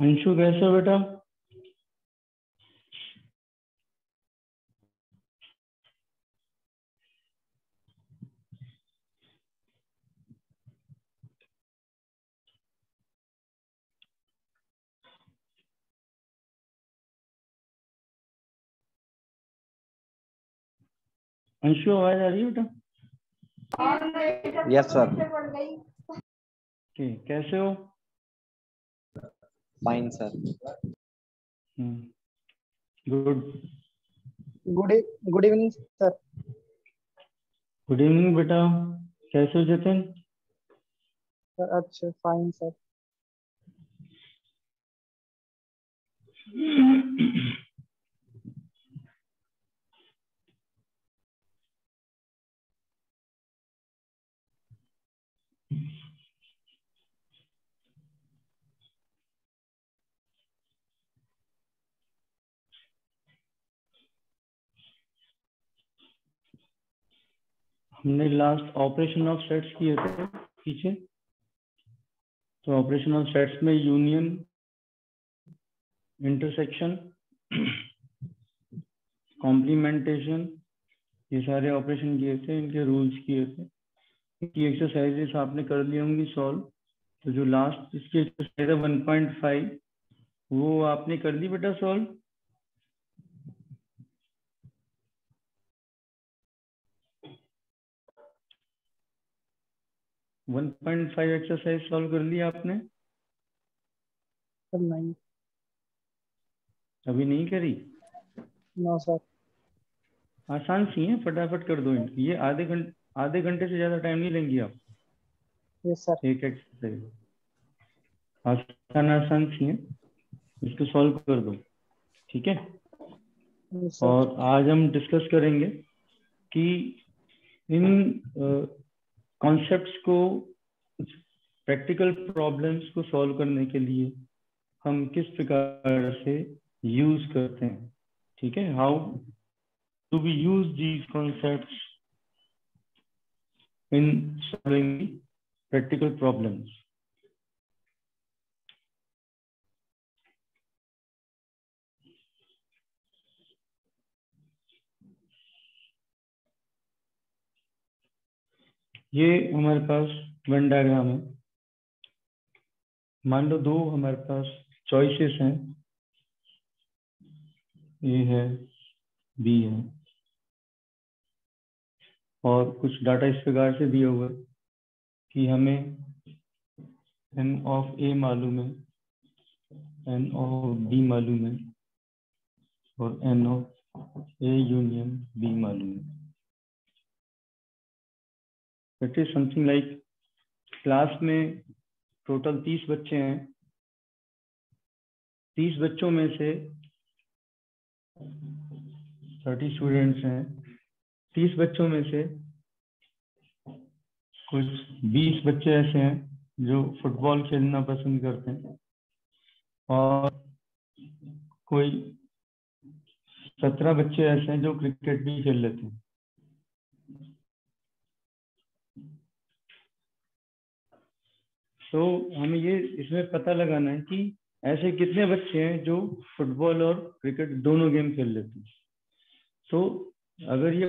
अंशु कैसे हो बेटा? अंशु आवाज आ रही है बेटा? Yes sir. कैसे हो? Fine sir. Good. Good evening sir. Good evening बेटा। कैसे हो जतिन? अच्छा फाइन सर। हमने लास्ट ऑपरेशन ऑफ सेट्स किए थे पीछे। तो ऑपरेशन ऑफ सेट्स में यूनियन, इंटरसेक्शन, कॉम्प्लीमेंटेशन, ये सारे ऑपरेशन किए थे, इनके रूल्स किए थे। इनकी एक्सरसाइजेस आपने कर ली होंगी सॉल्व। तो जो लास्ट इसकी एक्सरसाइज है 1.5 वो आपने कर दी बेटा सॉल्व? वन 1.5 एक्सरसाइज सॉल्व कर ली आपने? सर नहीं। अभी नहीं करी? No sir. आसान सी है, फटाफट कर दो इनकी। ये आधे घंटे से ज्यादा टाइम नहीं लेंगी आप। Yes sir. एक एक्सरसाइज आसान आसान सी है, इसको सॉल्व कर दो। ठीक है। Yes sir. और आज हम डिस्कस करेंगे कि इन कॉन्सेप्ट्स को, प्रैक्टिकल प्रॉब्लम्स को सॉल्व करने के लिए हम किस प्रकार से यूज करते हैं। ठीक है। How do we use these concepts in solving practical problems. ये हमारे पास वेन डायग्राम है। मान लो दो हमारे पास चॉइसेस हैं, ए है, बी है, और कुछ डाटा इस प्रकार से दिया हुआ है कि हमें एन ऑफ ए मालूम है, एन ऑफ बी मालूम है, और n of A union B मालूम है। It is something like class में टोटल 30 बच्चे हैं। 30 बच्चों में से 30 स्टूडेंट्स हैं। 30 बच्चों में से कुछ 20 बच्चे ऐसे हैं जो फुटबॉल खेलना पसंद करते हैं, और कोई 17 बच्चे ऐसे हैं जो क्रिकेट भी खेल लेते हैं। तो हमें ये इसमें पता लगाना है कि ऐसे कितने बच्चे हैं जो फुटबॉल और क्रिकेट दोनों गेम खेल लेते हैं। तो अगर ये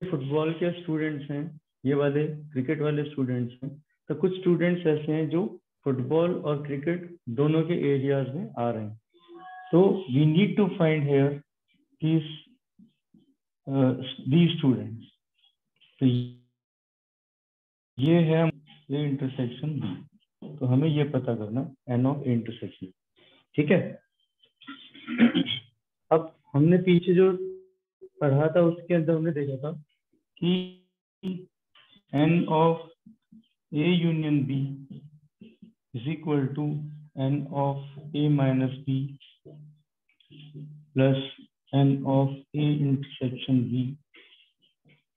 फुटबॉल के स्टूडेंट्स हैं, ये वाले क्रिकेट वाले स्टूडेंट्स हैं, तो कुछ स्टूडेंट्स ऐसे हैं जो फुटबॉल और क्रिकेट दोनों के एरियाज में आ रहे हैं। तो we need to find here these students. तो ये है ये इंटरसेक्शन बी। तो हमें ये पता करना एन ऑफ इंटरसेक्शन। ठीक है। अब हमने पीछे जो पढ़ा था उसके अंदर हमने देखा था कि n of A union B is equal to n of A minus B plus n of A intersection B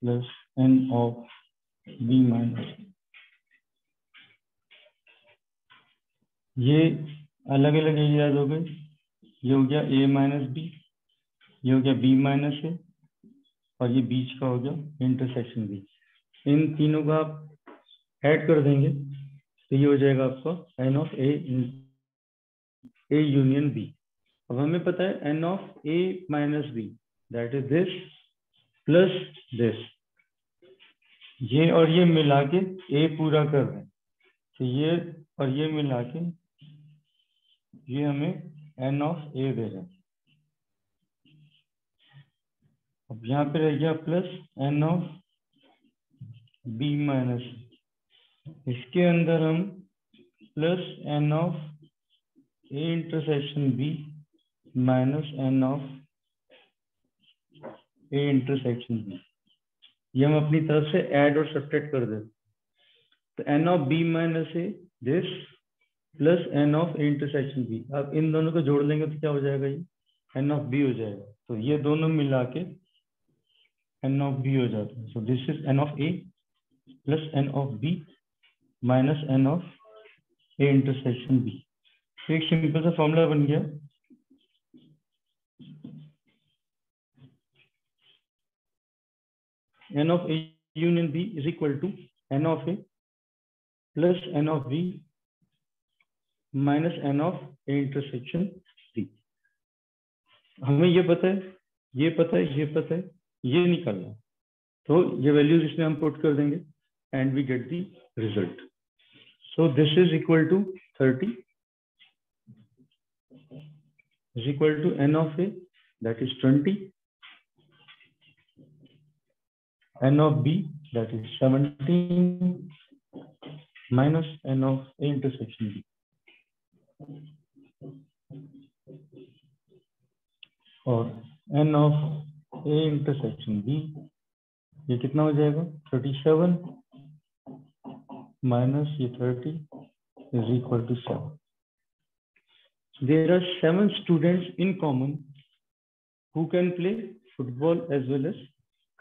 plus n of B minus. ये अलग अलग एरियाज हो गए। ये हो गया ए माइनस बी, ये हो गया बी माइनस ए, और ये बीच का हो गया इंटरसेक्शन बी। इन तीनों का आप ऐड कर देंगे तो ये हो जाएगा आपका n of A A union B। अब हमें पता है n of A minus B that is this plus this, ये और ये मिला के A पूरा कर रहे हैं, तो ये और ये मिला के ये हमें n ऑफ A दे रहे हैं। अब यहाँ पे रह गया plus n of B minus, इसके अंदर हम plus n of A intersection B minus n of A intersection B, ये हम अपनी तरफ से ऐड और सब्ट्रैक्ट कर देते। तो n of B minus A this plus n of A intersection B, अब इन दोनों को जोड़ लेंगे तो क्या हो जाएगा, ये n ऑफ B हो जाएगा। तो ये दोनों मिला के n ऑफ B हो जाता है। सो this is n of A plus n of B minus n of A intersection B। तो एक सिंपल सा फॉर्मूला बन गया, n of A union B is equal to n of A plus n of B minus n of A intersection C। हमें ये पता है, ये पता है, ये पता है, ये निकालना, तो ये वैल्यूज इसमें हम पुट कर देंगे and we get the result. So this is equal to 30 is equal to n of A that is 20, n of B that is 17 minus n of A intersection B, और n of A intersection B ये कितना हो जाएगा 37 minus ये 30 is equal to 7। There are 7 students in common who can play football as well as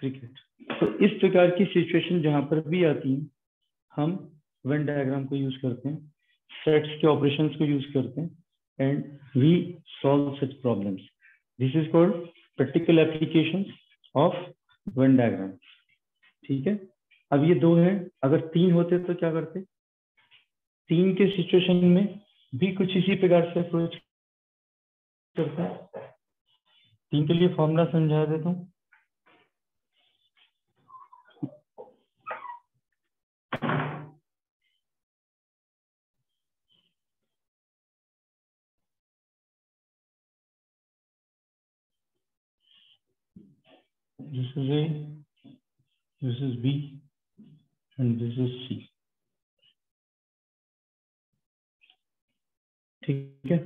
cricket। तो इस प्रकार की सिचुएशन जहां पर भी आती है, हम वेन डायग्राम को यूज करते हैं, सेट्स के ऑपरेशंस को यूज करते हैं and we solve such problems. This is called practical applications of Venn diagram. ठीक है, अब ये दो हैं, अगर 3 होते तो क्या करते, 3 के सिचुएशन में भी कुछ इसी प्रकार से अप्रोच करते हैं। 3 के लिए फॉर्मूला समझा देता हूँ। This is A, this is B and this is C। ठीक है,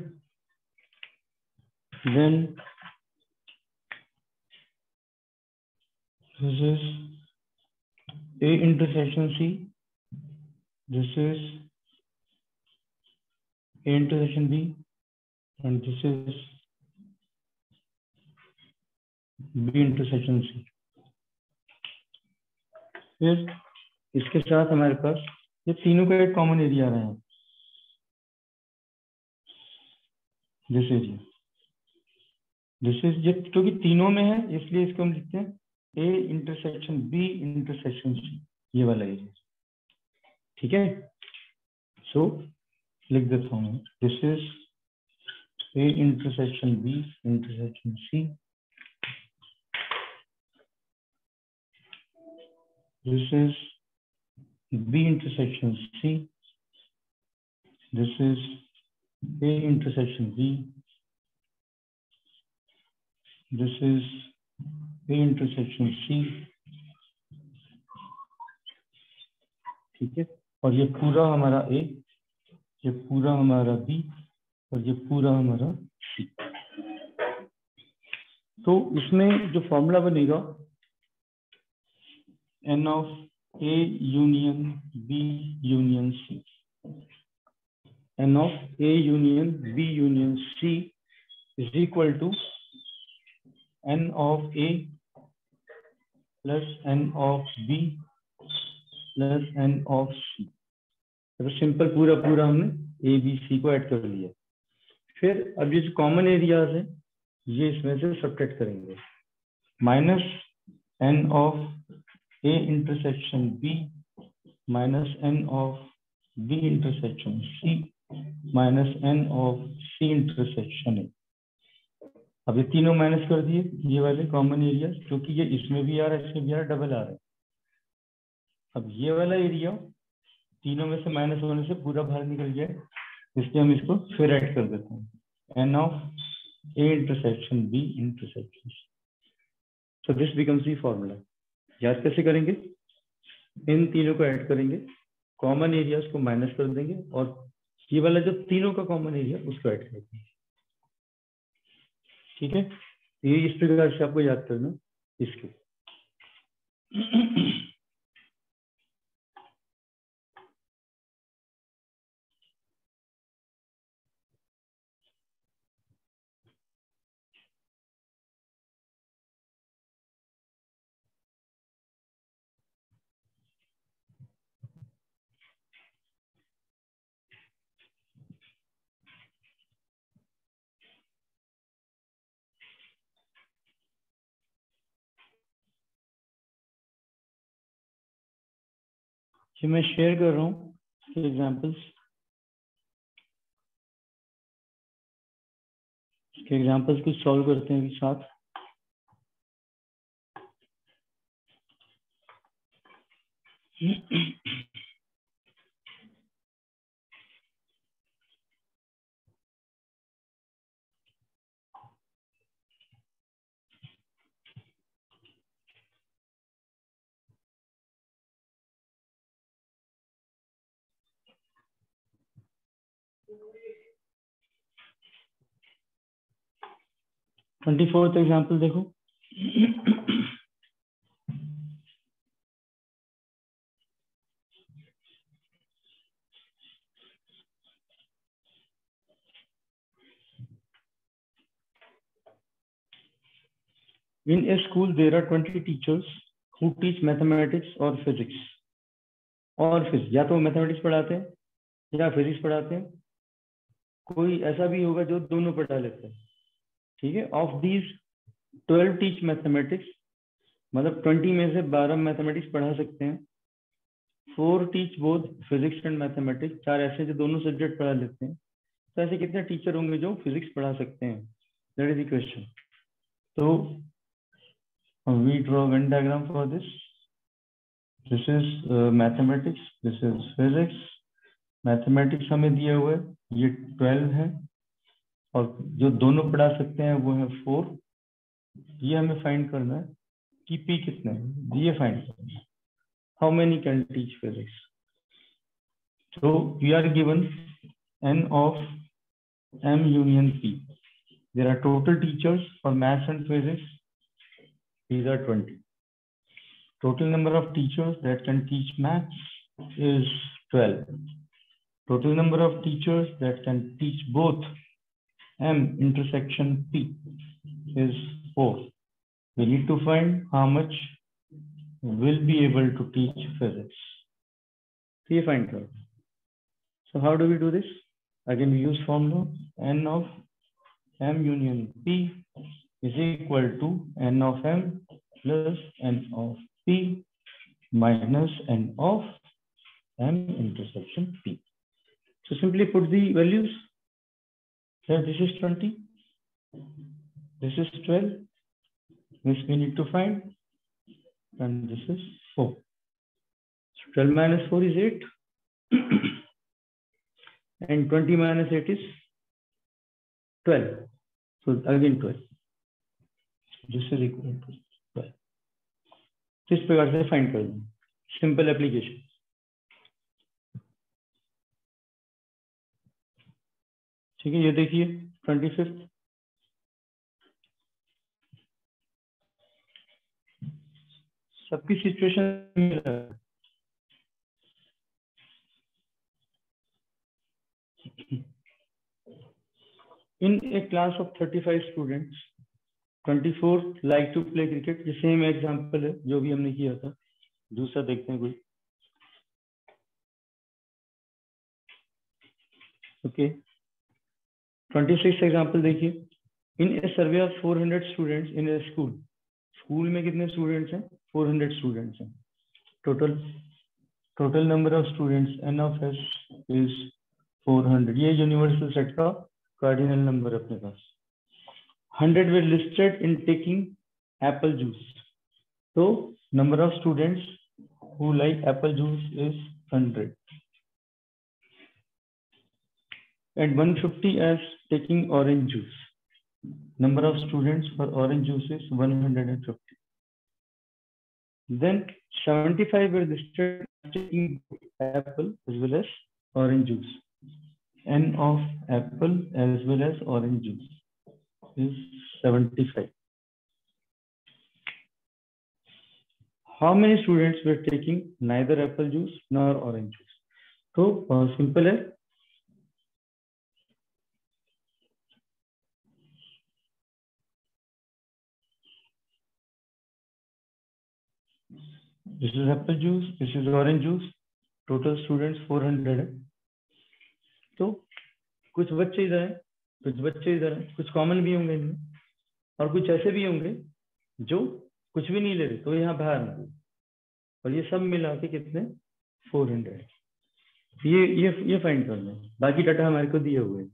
then this is A intersection C, this is A intersection B and this is B intersection C। फिर इसके साथ हमारे पास ये तीनों का एक कॉमन एरिया आ रहा है, दिस एरिया, दिस इज, ये क्योंकि तीनों में है इसलिए इसको हम लिखते हैं A intersection B intersection C, ये वाला एरिया। ठीक है, सो लिख देता हूँ, this is A intersection B intersection C, this is B intersection C, this is A intersection B, this is A intersection C। ठीक है, और ये पूरा हमारा A, ये पूरा हमारा B और ये पूरा हमारा C। तो इसमें जो फॉर्मूला बनेगा n of A union B union C, n of A union B union C is equal to n of A plus n of B plus n of C। तो simple पूरा पूरा हमने A B C को add कर लिया। फिर अब ये जो कॉमन एरियाज है ये इसमें से सब्ट्रैक्ट करेंगे, minus n of A intersection B minus n of B intersection C minus n of C intersection A। अब ये तीनों माइनस कर दिए, ये वाले कॉमन एरिया, क्योंकि ये इसमें भी आ रहा है इसमें भी आ रहा है, डबल आ रहा है। अब ये वाला एरिया तीनों में से माइनस होने से पूरा बाहर निकल गया, इसलिए हम इसको फिर ऐड कर देते हैं, n of A intersection B intersection. So this becomes the formula. याद कैसे करेंगे? इन तीनों को ऐड करेंगे, कॉमन एरियाज को माइनस कर देंगे और ये वाला जो तीनों का कॉमन एरिया उसको ऐड कर देंगे। ठीक है, ये इस प्रकार से आपको याद करना इसके। कि मैं शेयर कर रहा हूँ एग्जाम्पल्स, इसके एग्जाम्पल्स कुछ सॉल्व करते हैं अभी साथ। ट्वेंटी फोर्थ एग्जाम्पल देखो। In a school, there are 20 teachers who teach mathematics or physics. और फिर या तो मैथमेटिक्स पढ़ाते हैं या फिजिक्स पढ़ाते हैं, कोई ऐसा भी होगा जो दोनों पढ़ा लेते हैं। ठीक है, ऑफ दीज 12 टीच मैथमेटिक्स, मतलब 20 में से 12 मैथमेटिक्स पढ़ा सकते हैं। 4 teach both physics and mathematics, 4 ऐसे जो दोनों सब्जेक्ट पढ़ा लेते हैं। तो ऐसे कितने टीचर होंगे जो फिजिक्स पढ़ा सकते हैं? That is the question. तो we draw Venn diagram for this. This is mathematics, this is physics. Mathematics हमें दिया हुआ है, ये 12 है, और जो दोनों पढ़ा सकते हैं वो है 4। ये हमें फाइंड करना है कि P कितने हैं, ये फाइंड करना है। How many can teach physics? तो we are given n of M union P. There are total teachers for maths and physics. These are 20. Total number of teachers that can teach maths is 12. Total number of teachers that can teach both M intersection P is 4. We need to find how much will be able to teach physics. So find out. So how do we do this? Again, we use formula n of M union P is equal to n of M plus n of P minus n of M intersection P. So simply put the values. Here this is 20, this is 12, which we need to find, and this is 4. So 12 minus 4 is 8, and 20 minus 8 is 12. So again 12. This is equal to 12. इस प्रकार से find कर दें, simple application. ठीक है, ये देखिए 25th, सबकी situation in a class of 35 students, 24 like to play cricket। ये सेम एग्जांपल है जो भी हमने किया था। दूसरा देखते हैं कोई। ओके, 26 एग्जांपल देखिए। In a survey of 400 students in a school, school में कितने स्टूडेंट्स हैं? 400 स्टूडेंट्स हैं total. Total number of students n of s is 400, ये यूनिवर्सल सेट का कार्डिनल नंबर अपने पास। 100 were listed in taking apple juice. So number of students who like apple juice is 100. And 150 as taking orange juice. Number of students for orange juice is 150. Then 75 were listed as taking apple as well as orange juice. N of apple as well as orange juice is 75. How many students were taking neither apple juice nor orange juice? तो बहुत simple है, this is apple juice, this is orange juice, total students 400 है। तो कुछ बच्चे इधर हैं, कुछ बच्चे इधर हैं, कुछ कॉमन भी होंगे इनमें और कुछ ऐसे भी होंगे जो कुछ भी नहीं ले रहे, तो यहाँ बाहर होंगे, और ये सब मिला के कितने 400। ये फाइंड कर लें, बाकी डाटा हमारे को दिए हुए हैं,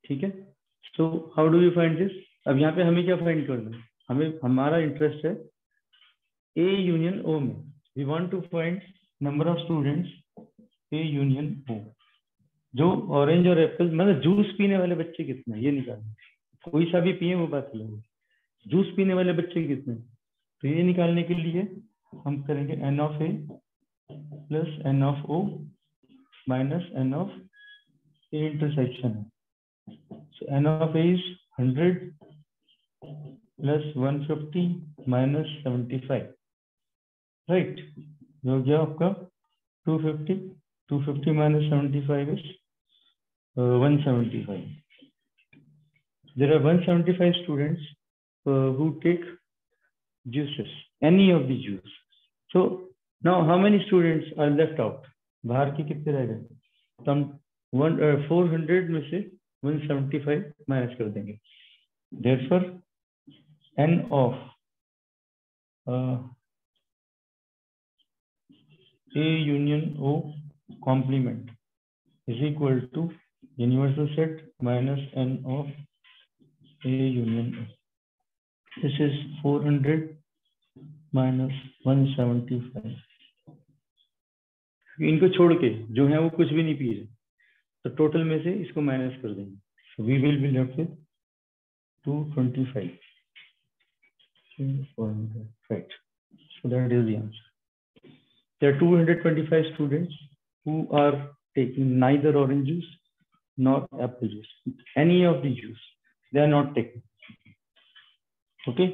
ठीक है। So how do you find this? अब यहाँ पे हमें क्या फाइंड करना है, हमें हमारा इंटरेस्ट है ए यूनियन ओ में। We want to find number of students A union O. जो ऑरेंज और एप्पल मतलब जूस पीने वाले बच्चे कितने हैं ये निकालना, कोई सा भी पिए वो बात अलग है, जूस पीने वाले बच्चे कितने, तो ये निकालने के लिए हम करेंगे n of A plus n of O minus n of A intersection है। So n of a is 100 plus 150 minus 75, right? ये हो गया आपका 250, 250 minus 75 is 175. There are 175 students who take juices, any of the juice. So now how many students are left out? बाहर के कितने रह गए? तो हम 400 में से 175 माइनस कर देंगे। Therefore, n of A union O complement is equal to universal set minus n of A union O. This is 400 minus 175. इनको छोड़ के जो है वो कुछ भी नहीं पी रहे, तो टोटल में से इसको माइनस कर देंगे। So we will be left with 225. Right. So that is the answer. There are 225 students who are taking neither orange juice nor apple juice. Any of the juice they are not taking. Okay.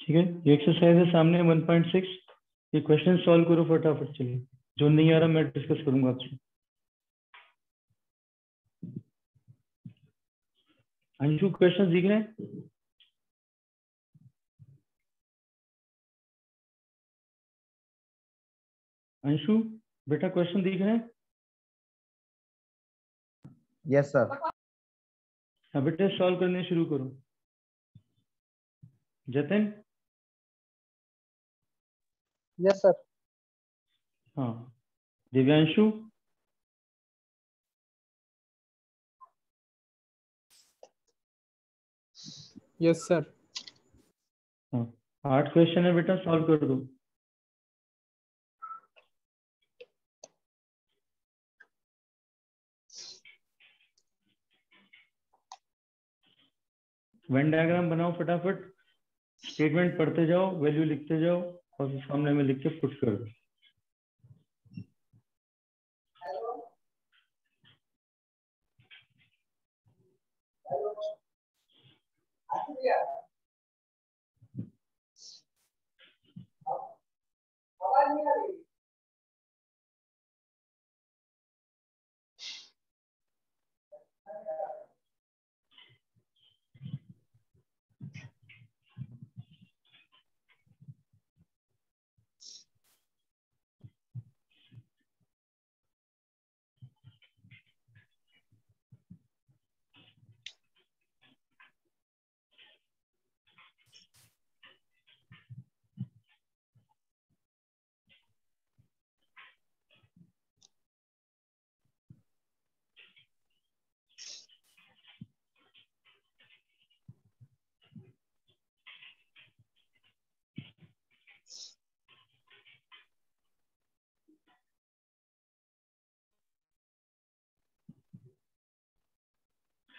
ठीक है, ये exercise है सामने 1.6। ये question solve करो फटाफट, चलिए। जो नहीं आ रहा मैं डिस्कस करूंगा आपसे। अंशु क्वेश्चन दिख रहे हैं? अंशु बेटा क्वेश्चन दिख रहे हैं? Yes sir. हाँ बेटा सॉल्व करने शुरू करो। जतिन? Yes sir. हाँ दिव्यांशु? Yes sir. हाँ 8 क्वेश्चन है बेटा, सॉल्व कर दो। वेन डायग्राम बनाओ फटाफट, स्टेटमेंट पढ़ते जाओ, वैल्यू लिखते जाओ और सामने में लिख के पुट कर दो।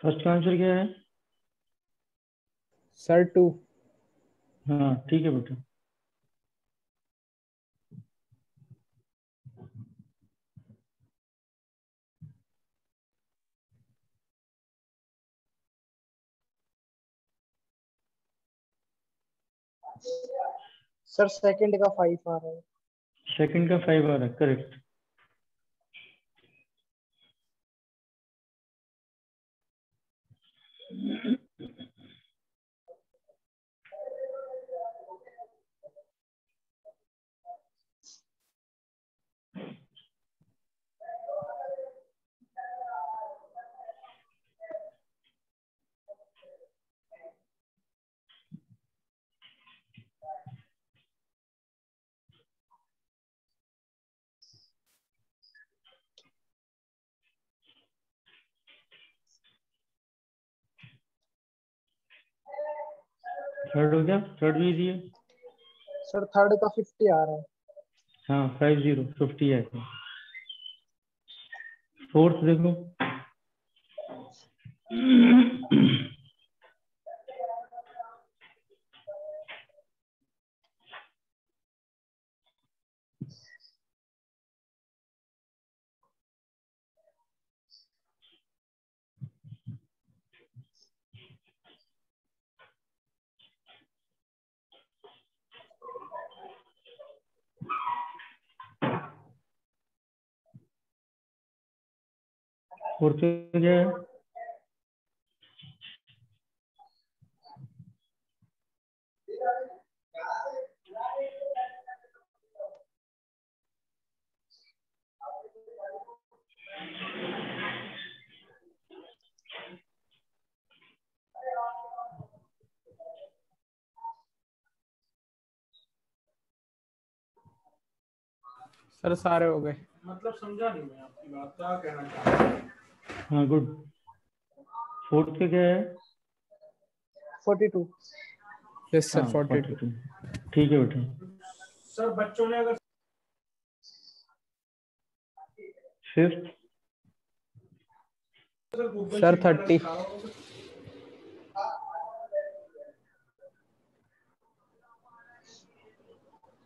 फर्स्ट का आंसर क्या है? सर 2। हाँ ठीक है बेटा। सर सेकंड का 5 आ रहा है। सेकंड का 5 आ रहा है, करेक्ट। थर्ड हो गया, थर्ड भी इजी है। सर थर्ड का 50 आ रहा है। हाँ 50 50 है। फोर्थ देखो। फोर्थ में क्या है? सर सारे हो गए। मतलब समझा नहीं मैं आपकी बात, क्या कहना चाह रहे हैं? हाँ गुड। फोर्थ का क्या है? 42। यस सर हाँ 42। 42। ठीक है बेटा। सर बच्चों ने अगर फिफ्थ। सर 30।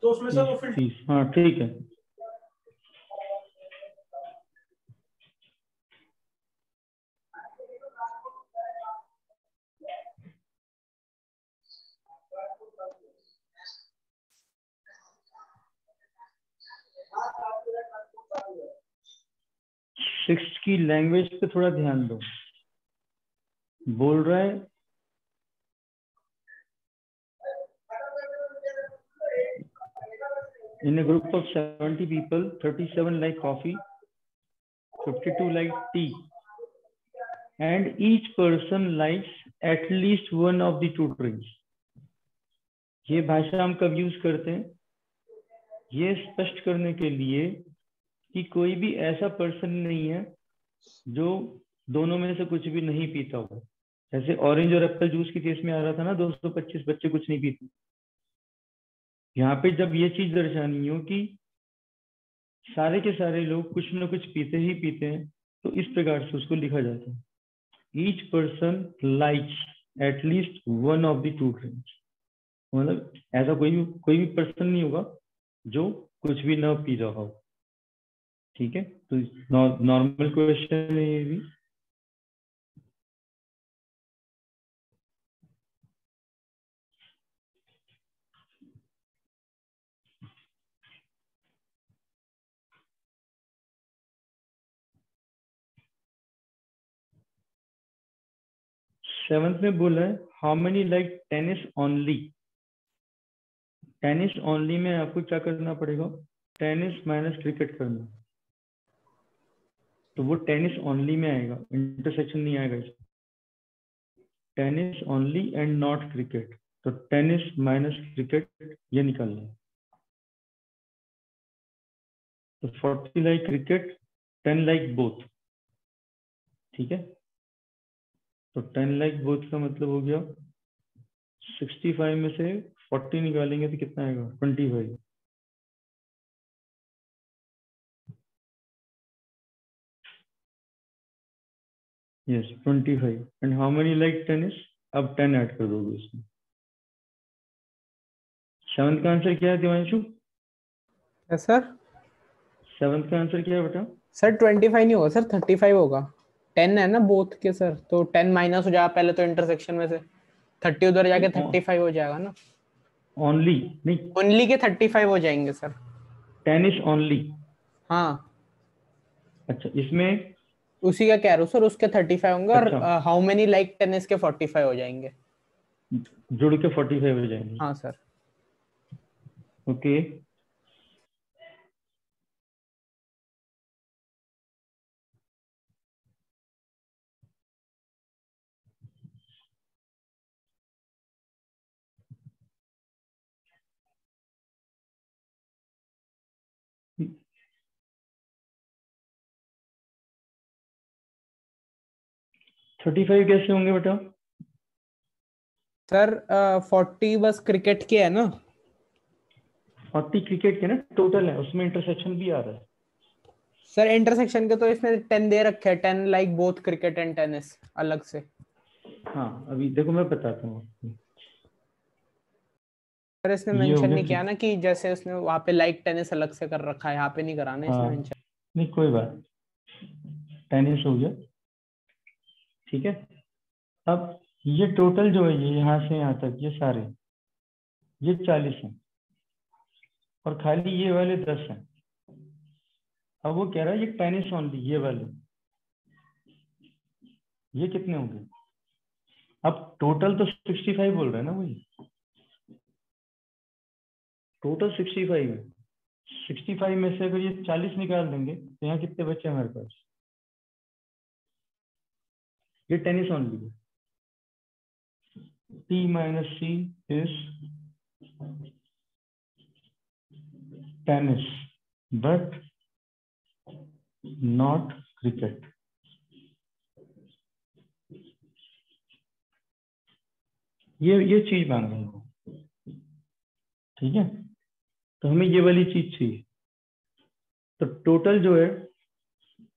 तो उसमें सर वो 30, हाँ ठीक है। सिक्स की लैंग्वेज पे थोड़ा ध्यान दो। बोल रहा है in a group of 70 people 37 like coffee, 52 like tea, and each person likes at least one of the two drinks. ये भाषा हम कब यूज करते हैं? ये स्पष्ट करने के लिए कि कोई भी ऐसा पर्सन नहीं है जो दोनों में से कुछ भी नहीं पीता हो। जैसे ऑरेंज और एप्पल जूस की केस में आ रहा था ना, 225 बच्चे कुछ नहीं पीते। यहाँ पे जब ये चीज दर्शानी हो कि सारे के सारे लोग कुछ ना कुछ पीते ही पीते हैं, तो इस प्रकार से उसको लिखा जाता है। Each person likes at least one of the two drinks. मतलब ऐसा कोई भी पर्सन नहीं होगा जो कुछ भी ना पी रहा हो। ठीक है, तो नॉर्मल क्वेश्चन है ये भी। सेवंथ में बोला है how many like tennis only. Tennis only में आपको क्या करना पड़ेगा? टेनिस माइनस क्रिकेट करना। तो वो टेनिस ओनली में आएगा, इंटरसेक्शन नहीं आएगा इसमें। Tennis only and not cricket, तो टेनिस माइनस क्रिकेट ये निकालना है। तो 40 लाइक क्रिकेट, 10 लाइक बोथ। ठीक है, तो 10 लाइक बोथ का मतलब हो गया 65 में से 40 निकालेंगे तो कितना आएगा? 25। Yes 25 and how many like tennis, अब 10 ऐड कर दोगे इसमें। 7th का आंसर क्या है दिवांशु? सर 7th का आंसर क्या है बेटा? सर 25 नहीं होगा सर, 35 होगा। 10 है ना बोथ के सर, तो 10 माइनस हो जाएगा पहले तो इंटरसेक्शन में से, 30 उधर जाके 35 हो जाएगा ना। ओनली नहीं, ओनली के 35 हो जाएंगे सर। Tennis only. हाँ अच्छा इसमें उसी का कह रहा हूँ सर, उसके 35 होंगे और अच्छा हाउ मेनी लाइक टेनिस के 45 हो जाएंगे। जुड़ के 45 हो जाएंगे। हाँ सर। ओके थर्टी फाइव कैसे होंगे बेटा? सर 40 बस क्रिकेट के है ना। 40 क्रिकेट के ना टोटल है, उसमें इंटरसेक्शन भी आ रहा है। सर इंटरसेक्शन के तो इसमें 10 दे रखे हैं, 10 like both cricket and tennis अलग से। हाँ अभी देखो मैं बताता हूँ आपको। सर इसने ये हो मेंशन गया नहीं किया ना कि जैसे उसने वहाँ पे लाइक टेनिस अलग से कर रखा है, यहाँ पे नहीं करा ना इसने हाँ मेंशन। नहीं कोई बात, टेनिस हो गया ठीक है। अब ये टोटल जो है ये यहाँ से यहाँ तक ये सारे ये 40 हैं और खाली ये वाले 10 हैं। अब वो कह रहा है ये टेनिस ओनली ये वाले, ये कितने होंगे? अब टोटल तो 65 बोल रहे हैं ना, वही टोटल 65 है। 65 में से अगर ये 40 निकाल देंगे तो यहाँ कितने बच्चे हमारे पास? ये टेनिस ओनली है। T minus C is tennis but not cricket। ये चीज मांग रहे हैं ठीक है, तो हमें ये वाली चीज चाहिए। तो टोटल जो है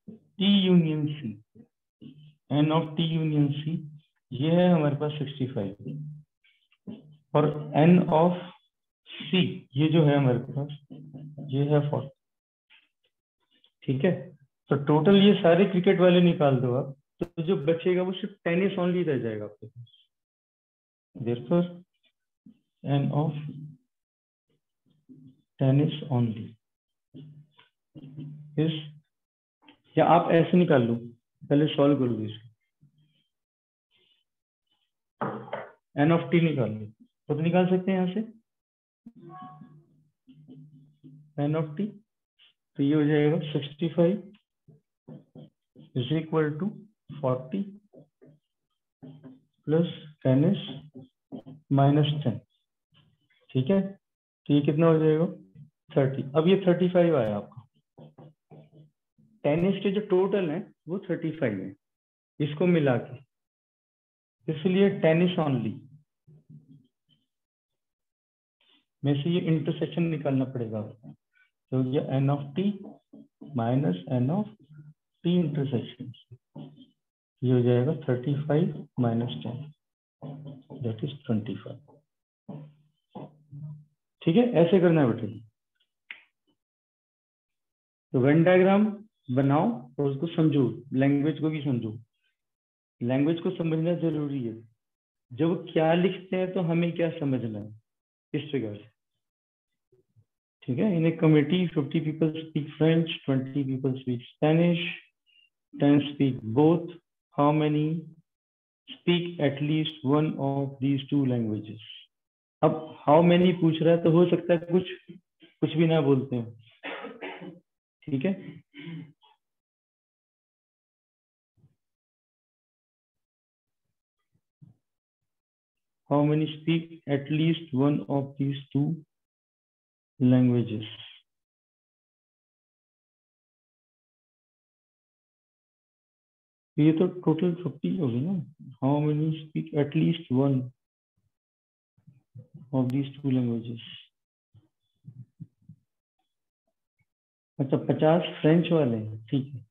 T union C, N of T union C ये है हमारे पास 65 और N ऑफ C ये जो है हमारे पास ये है 40 ठीक है। तो टोटल ये सारे क्रिकेट वाले निकाल दो आप, तो जो बचेगा वो सिर्फ टेनिस ओनली रह जाएगा आपके पास। Therefore N of tennis only is, या आप ऐसे निकाल लो, पहले सॉल्व कर लो इसको। N of t निकाल लो, तो निकाल सकते हैं यहाँ से N of t, तो ये हो जाएगा 65 is equal to 40 plus tennis minus 10 ठीक है। तो ये कितना हो जाएगा 30। अब ये 35 आया आपका, टेनिस के जो टोटल है वो 35 है इसको मिला के, इसलिए टेनिस ओनली में से ये इंटरसेक्शन निकालना पड़ेगा आपको। तो ये n of T minus n of T intersection, ये हो जाएगा 35 माइनस 10 दैट इज 25 ठीक है। ऐसे करना है बेटे। तो वेन डायग्राम बनाओ और उसको समझो, लैंग्वेज को भी समझो। लैंग्वेज को समझना जरूरी है, जब क्या लिखते हैं तो हमें क्या समझना है इस प्रकार से ठीक है। इन ए committee 50 people speak French, 20 people speak Spanish, 10 speak both. How many speak at least one of these two languages? अब how many पूछ रहा है तो हो सकता है कुछ भी ना बोलते हैं ठीक है। How many speak at least one of these two languages? ये तो टोटल 50 होगी ना। How many speak at least one of these two languages? अच्छा 50 फ्रेंच वाले हैं ठीक है।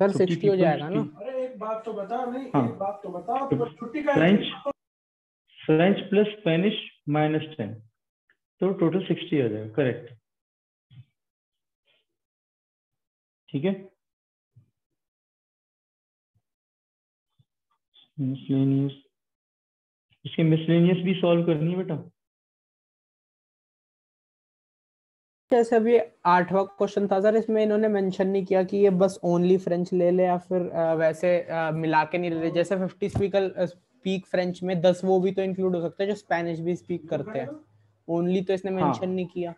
सर 50 60 हो people जाएगा ना? speak। अरे एक बात तो बता, नहीं हाँ, एक बात तो बता, तो छुट्टी का फ्रेंच प्लस स्पेनिश -10, तो टोटल 60 आ जाएगा। करेक्ट, ठीक है। मिसलेनियस, इसके मिसलेनियस भी सॉल्व करनी है बेटा। जैसे अभी 8वां क्वेश्चन था सर, इसमें इन्होंने मेंशन नहीं किया कि ये बस ओनली फ्रेंच ले ले या फिर वैसे मिला के नहीं ले ले। जैसे 50 स्पीक फ्रेंच में 10 वो भी तो इंक्लूड हो सकते हैं जो स्पेनिश भी स्पीक करते हैं। ओनली तो इसने मेंशन हाँ, नहीं किया।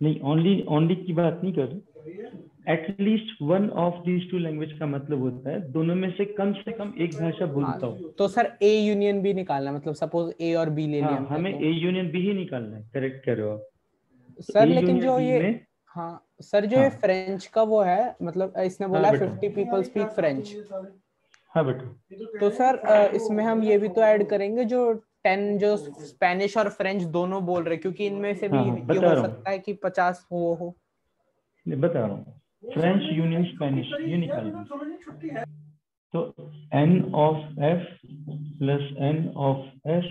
नहीं, ओनली की बात नहीं कर रहे। At least one of these two language का मतलब होता है दोनों में से कम एक भाषा बोलता हो। तो सर ए यूनियन बी निकालना, मतलब सपोज ए और बी ले लिया हाँ, हमने हमें तो। ए यूनियन बी ही निकालना है। करेक्ट कह रहे हो आप। तो सर ए लेकिन यूनियन जो बी ये, में, हाँ सर जो ये हाँ फ्रेंच का वो है, मतलब इसने बोला हाँ है बेटा, 50 पीपल स्पीक फ्रेंच। हाँ बेटा, तो सर इसमें हम ये भी तो ऐड करेंगे जो 10 जो स्पेनिश और फ्रेंच दोनों बोल रहे, क्योंकि इनमें से भी हाँ हाँ, ये बता हो रहा हूँ, सकता है कि 50 वो हो। नहीं, बता रहा हूँ। फ्रेंच यूनियन स्पेनिश ये निकालना। तो n of F plus n of S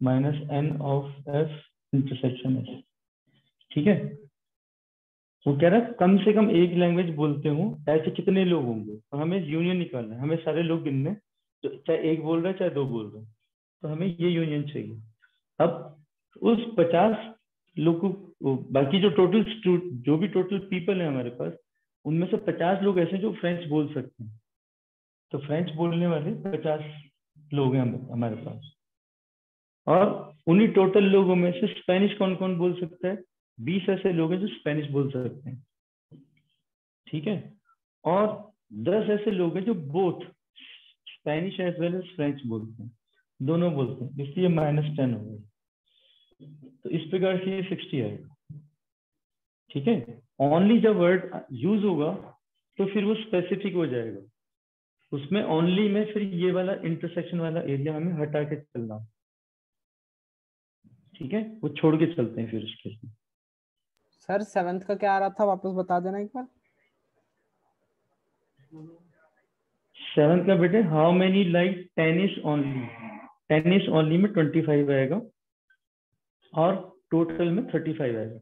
minus n of F intersection S, ठीक है। वो कह रहा है कम से कम एक लैंग्वेज बोलते हो ऐसे कितने लोग होंगे, तो हमें यूनियन निकालना है। हमें सारे लोग गिनने, तो चाहे एक बोल रहा है चाहे दो बोल रहे हैं, तो हमें ये यूनियन चाहिए। अब उस 50 लोगों को, बाकी जो भी टोटल पीपल है हमारे पास, उनमें से 50 लोग ऐसे जो फ्रेंच बोल सकते हैं। तो फ्रेंच बोलने वाले 50 लोग हैं हमारे पास, और उन्हीं टोटल लोगों में से स्पेनिश कौन कौन बोल सकता है? 20 ऐसे लोग हैं जो स्पेनिश बोल सकते हैं, ठीक है। और 10 ऐसे लोग हैं जो both Spanish as well as French बोलते हैं, दोनों बोलते हैं, इसलिए -10 हो गया। तो इस प्रकार से ये 60 आएगा, ठीक है। ओनली जब वर्ड यूज होगा तो फिर वो स्पेसिफिक हो जाएगा। उसमें ओनली में फिर ये वाला इंटरसेक्शन वाला एरिया हमें हटा के चलना, ठीक है। वो छोड़ के चलते हैं फिर उसके। सर 7th का क्या आ रहा था, वापस बता देना एक बार। 7th का बेटे, how many like tennis only. Tennis only में 25 आएगा और टोटल में 35 आएगा।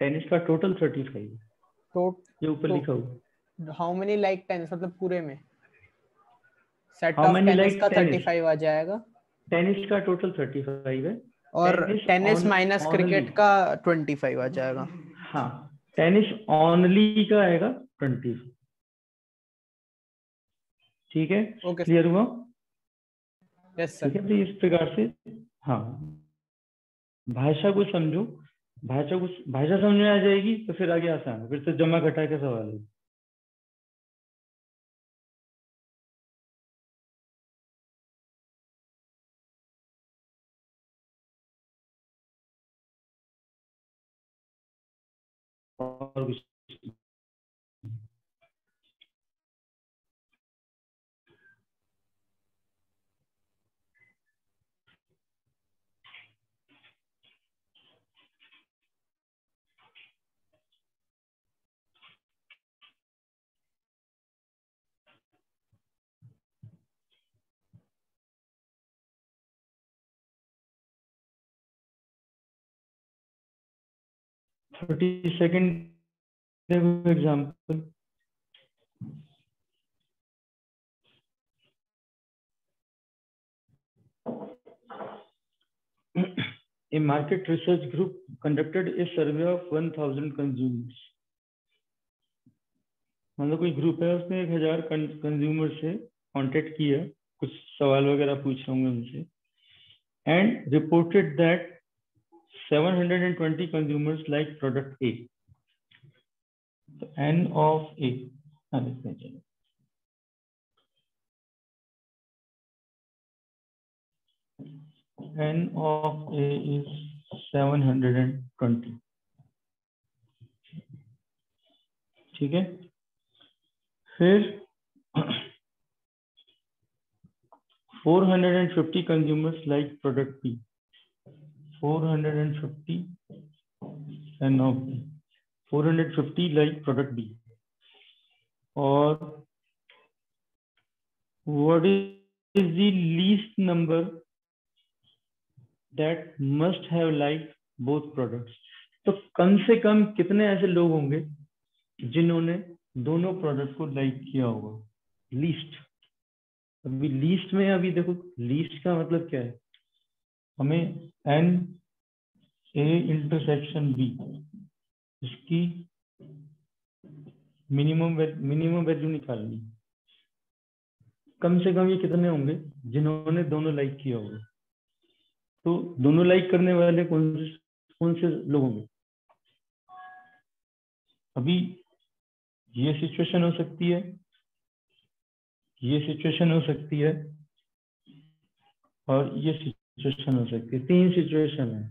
टेनिस का टोटल 35 है, तो ये ऊपर लिखा हुआ। हाउ मेनी लाइक टेनिस मतलब पूरे में set how of many tennis like का टेनिस, 35 आ जाएगा, टेनिस का टोटल 35 है। और tennis tennis on minus only, cricket का 25 आ जाएगा। हाँ, टेनिस ओनली का आएगा 20, ठीक है। ओके क्लियर हुआ? यस ठीक सर। है, तो इस प्रकार से, हाँ, भाषा को समझो। भाषा समझ में आ जाएगी तो फिर आगे आसान है, फिर तो जमा घटा के सवाल है। और कुछ 30 second example. A market research group conducted a survey of 1000 consumers। मतलब कोई ग्रुप है, उसने 1000 कंज्यूमर से कांटेक्ट किया, कुछ सवाल वगैरह पूछ होंगे उनसे, and reported that 720 consumers like product A। तो N of A, हाँ लिखते हैं चलो। N of A is 720, ठीक है। फिर 450 consumers like product B। 450 N of B, 450 like product B, और what is the least number that must have like both products. तो कम से कम कितने ऐसे लोग होंगे जिन्होंने दोनों प्रोडक्ट को लाइक किया होगा, लीस्ट। अभी लीस्ट में अभी देखो, लीस्ट का मतलब क्या है, हमें एन ए इंटरसेक्शन बी, इसकी मिनिमम वैल्यू निकालनी। कम से कम ये कितने होंगे जिन्होंने दोनों लाइक किया होगा। तो दोनों लाइक करने वाले कौन से लोग होंगे। अभी ये सिचुएशन हो सकती है, ये सिचुएशन हो सकती है, और ये सिचुएशन हो सकती है। 3 सिचुएशन है।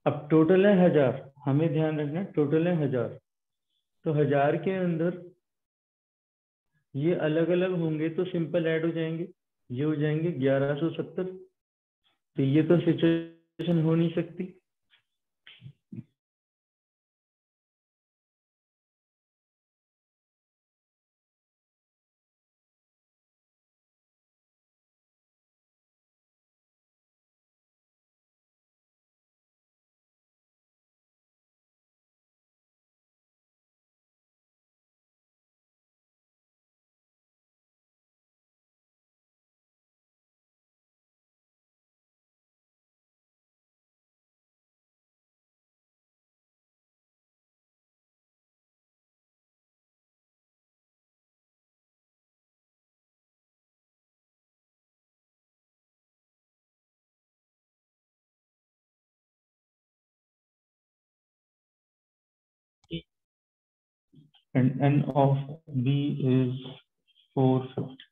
अब टोटल है 1000, हमें ध्यान रखना टोटल है 1000। तो 1000 के अंदर ये अलग अलग होंगे तो सिंपल ऐड हो जाएंगे, ये हो जाएंगे 1170। तो ये तो सिचुएशन हो नहीं सकती। And n of b is 450.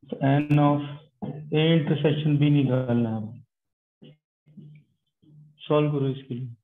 तो n of a intersection b निकालना है। सॉल्व करो इसके लिए।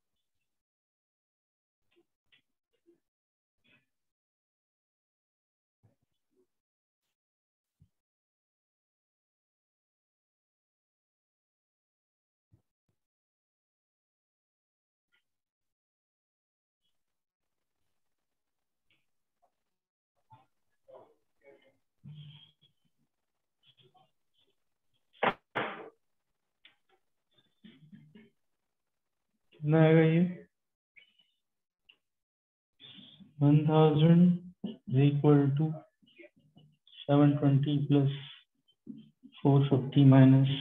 कितना आएगा ये 1000 is equal to 720 plus 450 minus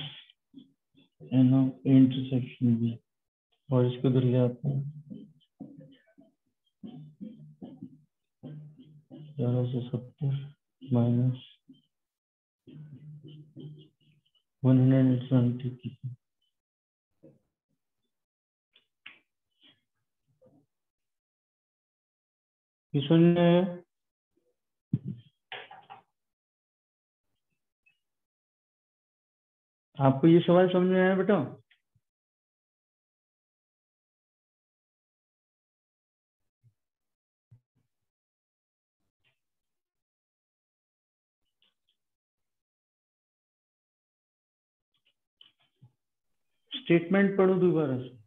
n of a intersection b। और इसको उधर ले आते हैं 1170 minus 120। ये समझ में आया? आपको ये सवाल समझ में आया बेटा? स्टेटमेंट पढ़ो दोबारा से।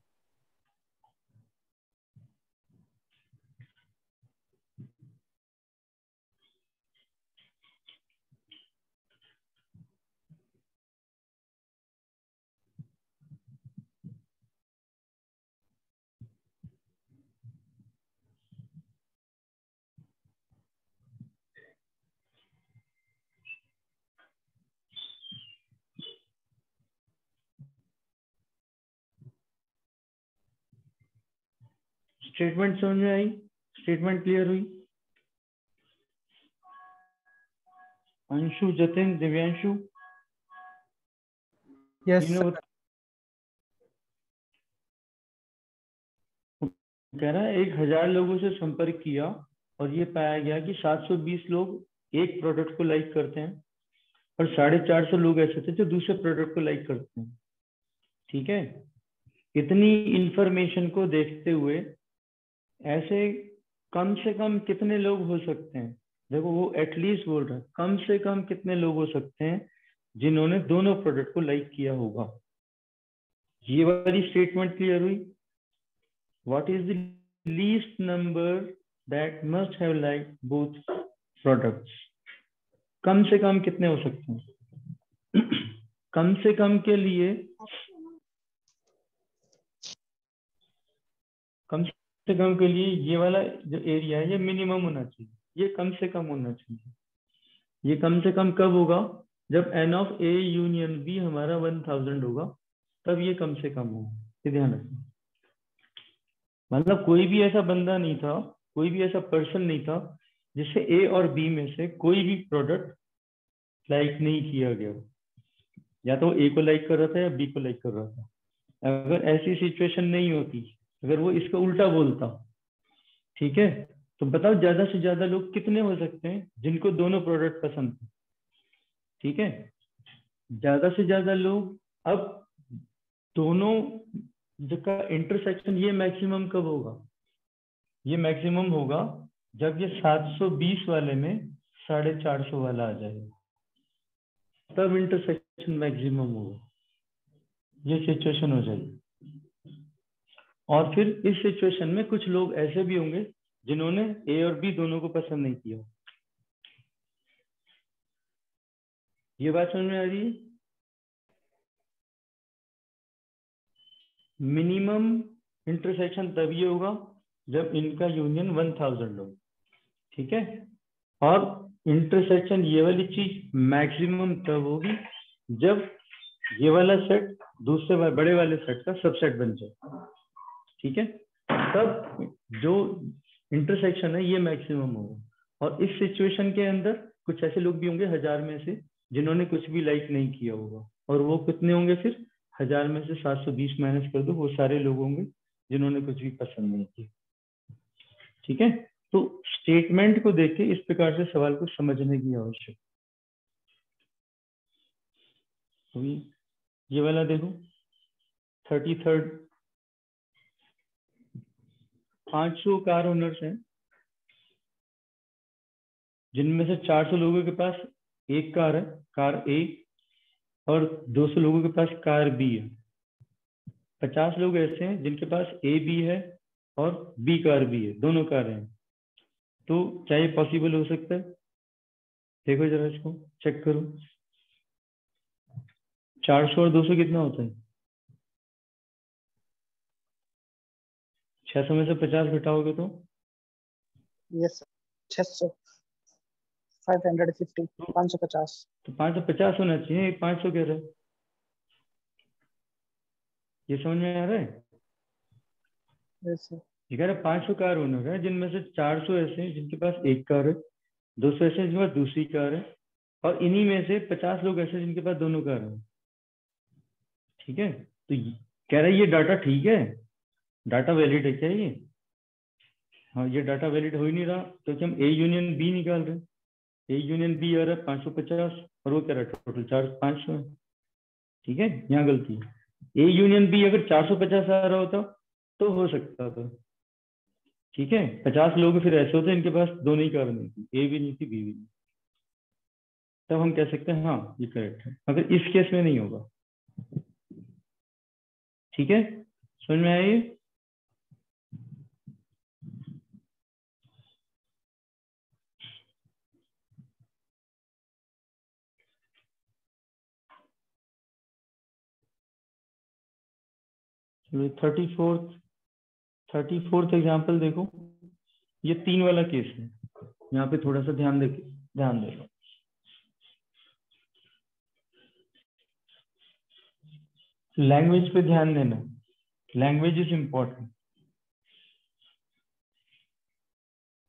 स्टेटमेंट समझ में आई? स्टेटमेंट क्लियर हुई? अंशु, जतिन, दिव्यांशु, यस तीनों कह रहा है 1000 लोगों से संपर्क किया और ये पाया गया कि 720 लोग एक प्रोडक्ट को लाइक करते हैं और 450 लोग ऐसे थे जो दूसरे प्रोडक्ट को लाइक करते हैं। ठीक है, इतनी इंफॉर्मेशन को देखते हुए ऐसे कम से कम कितने लोग हो सकते हैं। देखो वो एटलीस्ट बोल रहा है कम से कम कितने लोग हो सकते हैं जिन्होंने दोनों प्रोडक्ट को लाइक किया होगा। ये वाली स्टेटमेंट क्लियर हुई? What is the least number that must have liked both products? कम से कम कितने हो सकते हैं? कम से कम के लिए ये वाला जो एरिया है ये मिनिमम होना चाहिए, ये कम से कम होना चाहिए। ये कम से कम कब होगा? जब n of a union b हमारा 1000 होगा, तब ये कम से कम होगा। ये ध्यान रखना। मतलब कोई भी ऐसा बंदा नहीं था, कोई भी ऐसा पर्सन नहीं था जिससे a और b में से कोई भी प्रोडक्ट लाइक नहीं किया गया, या तो a को लाइक कर रहा था या b को लाइक कर रहा था। अगर ऐसी सिचुएशन नहीं होती, अगर वो इसका उल्टा बोलता, ठीक है, तो बताओ ज्यादा से ज्यादा लोग कितने हो सकते हैं जिनको दोनों प्रोडक्ट पसंद है? ठीक है, ज्यादा से ज्यादा लोग। अब दोनों का इंटरसेक्शन ये मैक्सिमम कब होगा? ये मैक्सिमम होगा जब ये 720 वाले में 450 वाला आ जाएगा, तब इंटरसेक्शन मैक्सिमम होगा। ये सिचुएशन हो जाएगी। और फिर इस सिचुएशन में कुछ लोग ऐसे भी होंगे जिन्होंने ए और बी दोनों को पसंद नहीं किया। ये बात समझ में आ रही है? मिनिमम इंटरसेक्शन तभी होगा जब इनका यूनियन 1000 हो, ठीक है। और इंटरसेक्शन ये वाली चीज मैक्सिमम तब होगी जब ये वाला सेट दूसरे बड़े वाले सेट का सबसेट बन जाए, ठीक है। तब जो इंटरसेक्शन है ये मैक्सिमम होगा। और इस सिचुएशन के अंदर कुछ ऐसे लोग भी होंगे 1000 में से जिन्होंने कुछ भी लाइक नहीं किया होगा, और वो कितने होंगे? फिर 1000 में से 720 माइनस कर दो, वो सारे लोग होंगे जिन्होंने कुछ भी पसंद नहीं किया, ठीक है। तो स्टेटमेंट को देख के इस प्रकार से सवाल को समझने की आवश्यकता। ये वाला देखो 33rd, 500 कार ओनर्स हैं जिनमें से 400 लोगों के पास एक कार है, कार ए, और 200 लोगों के पास कार बी है। 50 लोग ऐसे हैं जिनके पास ए बी है और बी कार भी है, दोनों कार हैं। तो क्या ये पॉसिबल हो सकता है? देखो जरा इसको चेक करो। 400 और 200 कितना होता है? 600 में से 50 घटाओगे तो? यस 600 550 550। तो 550 होना चाहिए, 500 कह रहा है। ये समझ में आ रहा है? यस ये कह रहा है 500 कार ओनर है जिनमें से 400 ऐसे हैं जिनके पास एक कार है, 200 ऐसे हैं जिनके पास दूसरी कार है, और इन्हीं में से 50 लोग ऐसे जिनके पास दोनों कार है, ठीक है। तो कह रहा है ये डाटा ठीक है, डाटा वैलिड है क्या ये? हाँ, ये डाटा वैलिड हो ही नहीं रहा क्योंकि हम ए यूनियन बी निकाल रहे हैं। ए यूनियन बी आ रहा है 550 और वो कह रहा है टोटल 500 है, ठीक है। यहाँ गलती है। ए यूनियन बी अगर 450 आ रहा होता तो हो सकता था, ठीक है। 50 लोग फिर ऐसे होते हैं इनके पास दोनों ही कार नहीं थी, ए भी नहीं थी बी भी नहीं, तब हम कह सकते हैं हाँ ये करेक्ट है। मगर इस केस में नहीं होगा, ठीक है। समझ में आया ये? चलो 34th एग्जाम्पल देखो। ये 3 वाला केस है, यहाँ पे थोड़ा सा ध्यान दे लो। लैंग्वेज पे ध्यान देना, लैंग्वेज इज इंपॉर्टेंट।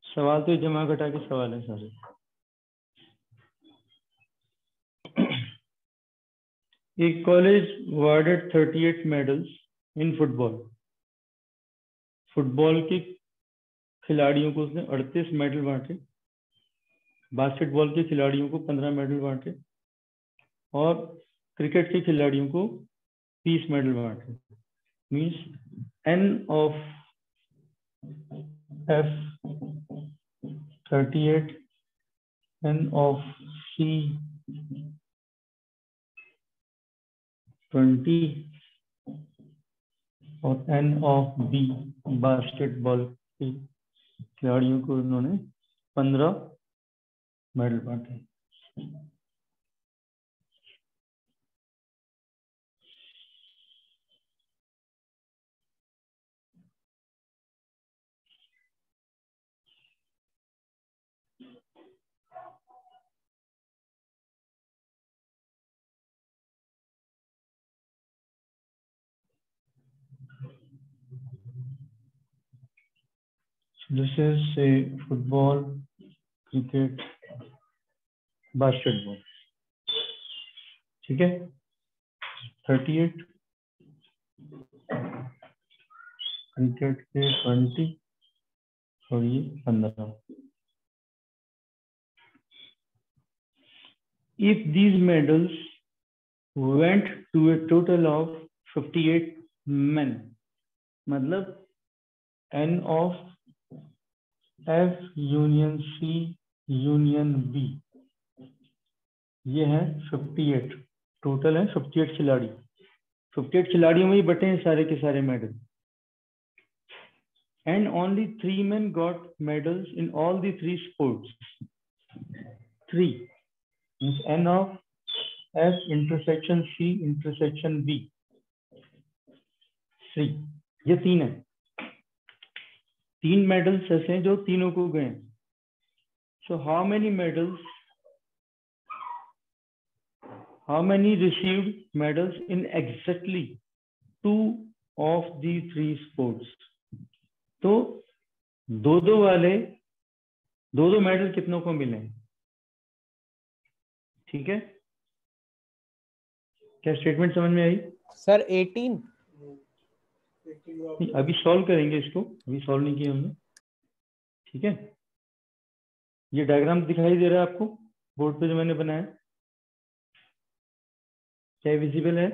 सवाल तो जमा घटा के सवाल है सारे। एक college awarded 38 medals in football. Football के खिलाड़ियों को उसने 38 मेडल बांटे, बास्केटबॉल के खिलाड़ियों को 15 मेडल बांटे, और क्रिकेट के खिलाड़ियों को 30 मेडल बांटे। Means N of F 38, N of C 20 और N of B बास्केटबॉल के खिलाड़ियों को उन्होंने 15 मेडल बांटे। This is say football, cricket, basketball. ठीक है, 38, क्रिकेट के 20 और ये 15. If these medals went to a total of 58 men, मतलब N of F union C union B, ये है 58, टोटल है 58 खिलाड़ी. 58 खिलाड़ियों में ही बटे हैं सारे के सारे medal. And only 3 men got medals in all the 3 sports. 3 means N of F intersection C intersection B. 3, ये 3 है. 3 मेडल्स ऐसे हैं जो तीनों को गए. So how many medals? How many received medals in exactly 2 of the 3 sports? तो दो वाले दो मेडल कितनों को मिले? ठीक है, क्या स्टेटमेंट समझ में आई? सर 18. अभी सॉल्व करेंगे इसको, अभी सॉल्व नहीं किया हमने. ठीक है, ये डायग्राम दिखाई दे रहा है आपको बोर्ड पे जो मैंने बनाया? क्या विजिबल है?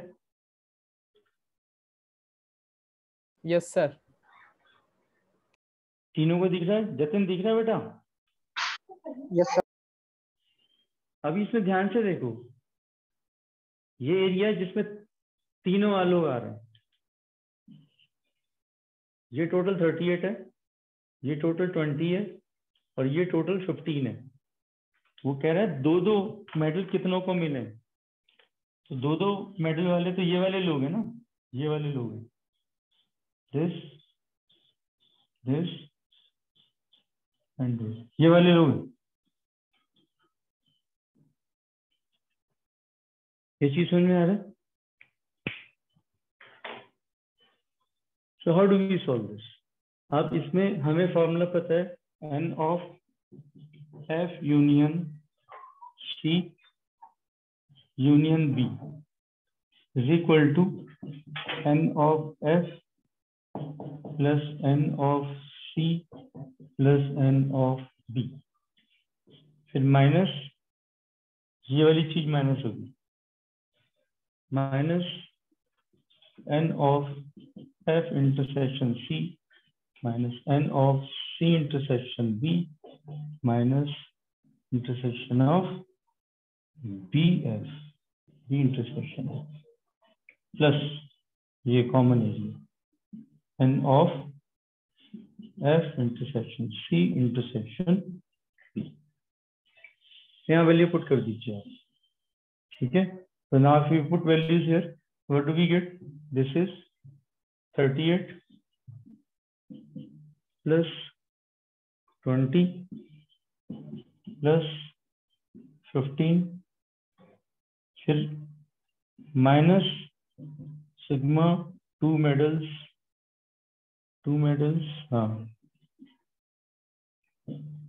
Yes sir. तीनों को दिख रहा है? जतिन दिख रहा है बेटा? Yes sir. अभी इसमें ध्यान से देखो, ये एरिया जिसमें तीनों आलोक आ रहे हैं, ये टोटल 38 है, ये टोटल 20 है और ये टोटल 15 है. वो कह रहा है दो मेडल कितनों को मिले? तो दो मेडल वाले तो ये वाले लोग हैं ना, ये वाले लोग हैं. दिस एंड दिस, ये वाले लोग हैं. ये चीज समझ में आ रहा है? So how do we solve this? अब इसमें हमें फॉर्मूला पता है, N of F union C union B is equal to N of F plus N of C plus N of B. फिर माइनस ये वाली चीज माइनस होगी, minus N of F intersection C minus N of C intersection B minus intersection of BF, B intersection plus ये common area N of F intersection C intersection B. यहाँ value put कर दीजिए आप. ठीक है, तो now if we put values here, what do we get? This is 38 plus 20 plus 15 फिर minus sigma 2 medals, हाँ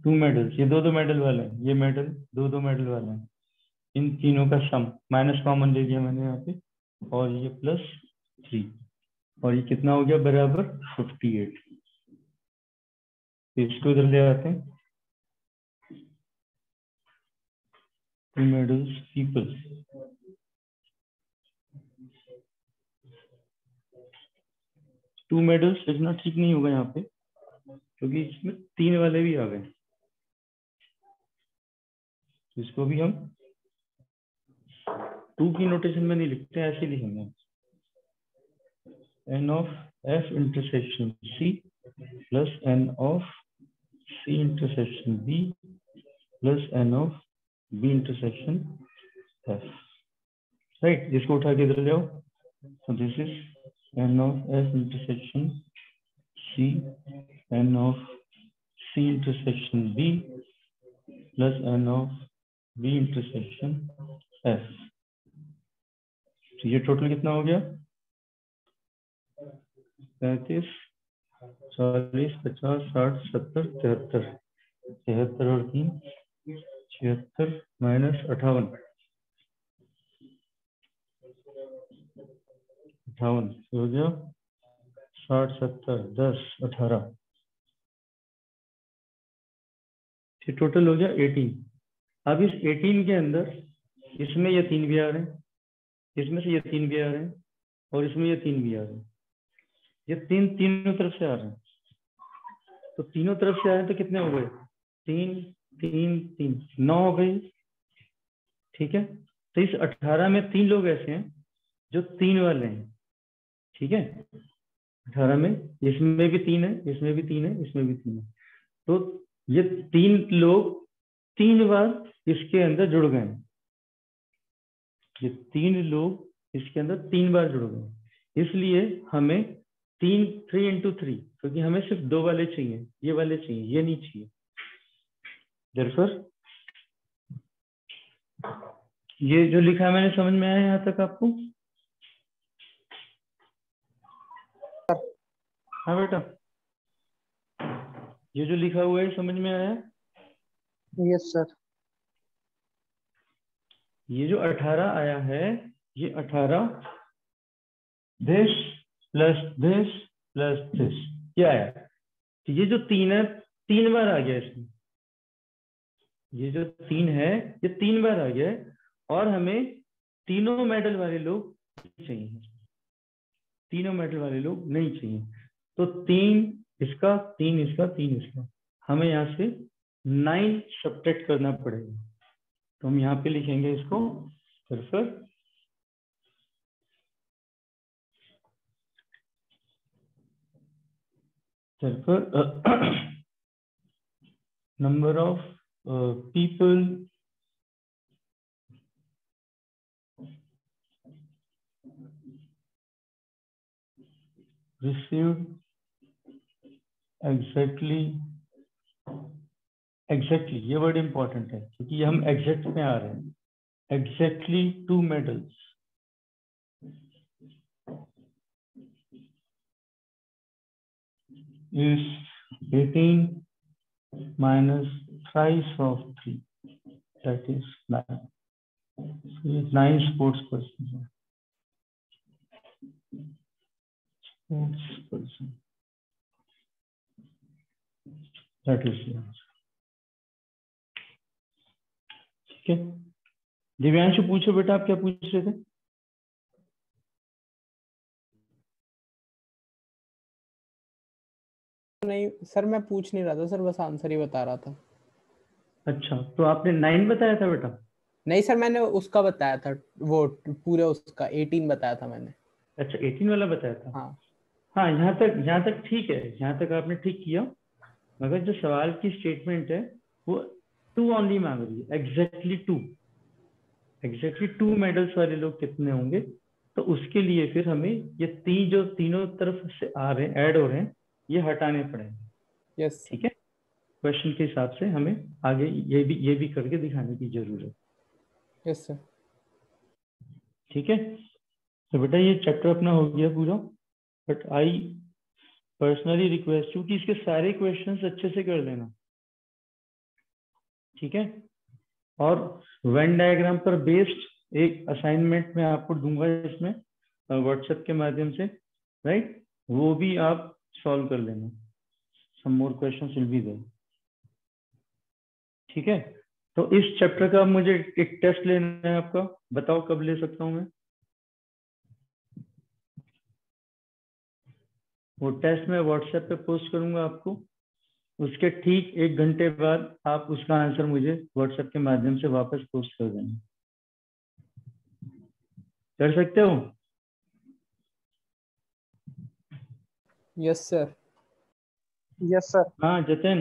2 मेडल्स, ये दो मेडल वाले हैं, ये मेडल दो मेडल वाले हैं. इन तीनों का सम माइनस कॉमन ले लिया मैंने यहाँ पे, और ये प्लस 3, और ये कितना हो गया? बराबर 58. इसको इधर ले आते हैं. 2 medals people. टू मेडल्स लिखना ठीक नहीं होगा यहाँ पे, क्योंकि इसमें 3 वाले भी आ गए. इसको भी हम 2 की नोटेशन में नहीं लिखते, ऐसे लिखेंगे. N of F intersection C plus N of C intersection B plus N of B intersection F, right. इसको उठा के इधर ले आओ, so this is n of f intersection c, n of c intersection b plus n of b intersection f। तो ये total कितना हो गया? 35, 40, 50, 60, 70, 73, 73 और 3 76 माइनस 58, 58 हो गया 60, 70, 10, 18, ये टोटल हो गया 18। अब इस 18 के अंदर इसमें ये 3 भी आ रहे हैं, इसमें से ये 3 भी आ रहे हैं, और इसमें ये 3 भी आ रहे हैं। ये तीनों तरफ से आ रहे हैं, तो तीनों तरफ से आ रहे हैं तो कितने हो गए? 3 3 3 9 हो गई, ठीक है। तो इस 18 में 3 लोग ऐसे हैं जो 3 वाले हैं, ठीक है। 18 में इसमें भी 3 है, इसमें भी 3 है, इसमें भी 3 है, तो ये 3 लोग 3 बार इसके अंदर जुड़ गए हैं। ये 3 लोग इसके अंदर 3 बार जुड़ गए, इसलिए हमें 3 into 3, क्योंकि हमें सिर्फ 2 वाले चाहिए, ये वाले चाहिए, ये नहीं चाहिए। Therefore, ये जो लिखा है मैंने, समझ में आया यहाँ तक आपको? हाँ बेटा, ये जो लिखा हुआ है समझ में आया? Yes sir. ये जो 18 आया है, ये 18 this plus this plus this, ये आया। तो ये जो 3 है 3 बार आ गया इसमें, ये जो 3 है ये 3 बार आ गया है, और हमें तीनों मेडल वाले लोग चाहिए, तीनों मेडल वाले लोग नहीं चाहिए। तो 3 इसका, 3 इसका, 3 इसका, हमें यहाँ से 9 सब्ट्रैक्ट करना पड़ेगा। तो हम यहाँ पे लिखेंगे इसको number of people received exactly, ये वर्ड इंपॉर्टेंट है क्योंकि हम एग्जैक्ट में आ रहे हैं। exactly 2 medals is 18 minus thrice of 3, that is 9. So 9 sports persons हैं। Sports person, that is the answer। ठीक है, दिव्यांशु पूछो बेटा, आप क्या पूछ रहे थे? नहीं सर, मैं पूछ नहीं रहा था सर, बस आंसर ही बता रहा था। अच्छा, तो आपने 9 बताया था बेटा? नहीं सर, मैंने उसका बताया था, वो पूरे उसका 18 बताया था मैंने। अच्छा, 18 वाला बताया था। हाँ हाँ, यहाँ तक ठीक है, यहाँ तक आपने ठीक किया, मगर जो सवाल की स्टेटमेंट है वो 2 ओनली मांग रही है, एग्जैक्टली 2 मेडल्स वाले लोग कितने होंगे। तो उसके लिए फिर हमें ये जो तीनों तरफ से आ रहे हैं, ऐड हो रहे हैं, ये हटाने पड़ेंगे। यस ठीक है, क्वेश्चन के हिसाब से हमें आगे ये भी करके दिखाने की जरूरत है। Yes sir. ठीक है, तो बेटा ये चैप्टर अपना हो गया पूरा, but I personally request you कि इसके सारे क्वेश्चंस अच्छे से कर लेना। ठीक है, और वेन डायग्राम पर बेस्ड एक असाइनमेंट मैं आपको दूंगा इसमें व्हाट्सएप के माध्यम से, राइट, वो भी आप सॉल्व कर लेना। Some more questions will be there. ठीक है, तो इस चैप्टर का मुझे एक टेस्ट लेना है आपका, बताओ कब ले सकता हूं मैं? वो टेस्ट मैं व्हाट्सएप पे पोस्ट करूंगा आपको, उसके ठीक 1 घंटे बाद आप उसका आंसर मुझे व्हाट्सएप के माध्यम से वापस पोस्ट कर देना। कर सकते हो? Yes sir. Yes sir. हाँ जतिन।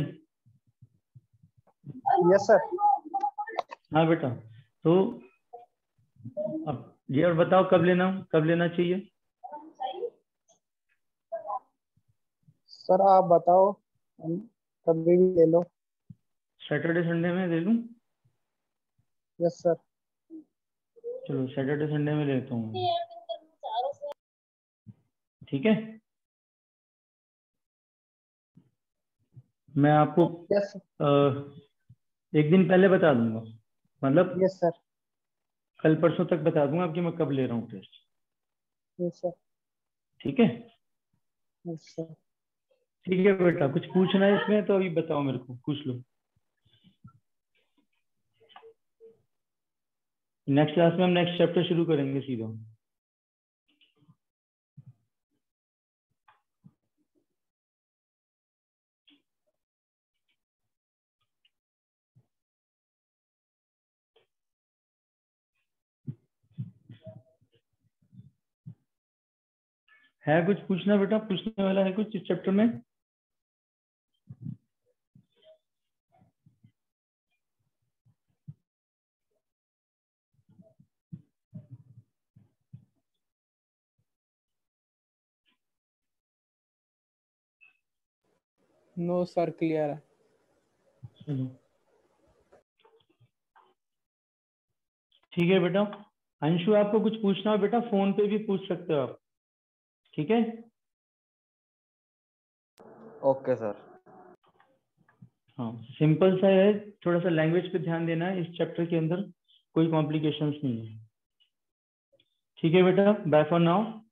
Yes sir. हाँ बेटा, तो अब ये और बताओ कब लेना चाहिए? सर आप बताओ, हम कभी भी ले लो। सैटरडे संडे में ले लूँ? Yes sir. चलो सैटरडे संडे में लेता हूँ, ठीक है। मैं आपको यस एक दिन पहले बता दूंगा, मतलब यस सर। कल परसों तक बता दूंगा कि मैं कब ले रहा हूँ टेस्ट, यस सर। ठीक है। Yes sir. ठीक है बेटा, कुछ पूछना है इसमें तो अभी बताओ मेरे को, पूछ लो। नेक्स्ट क्लास में हम नेक्स्ट चैप्टर शुरू करेंगे सीधा। है कुछ पूछना बेटा, पूछने वाला है कुछ इस चैप्टर में? नो सर, क्लियर है। चलो ठीक है बेटा। अंशु आपको कुछ पूछना हो बेटा फोन पे भी पूछ सकते हो आप, ठीक है। Okay sir. हाँ सिंपल सा है, थोड़ा सा लैंग्वेज पे ध्यान देना है, इस चैप्टर के अंदर कोई कॉम्प्लिकेशंस नहीं है, ठीक है बेटा। Bye for now.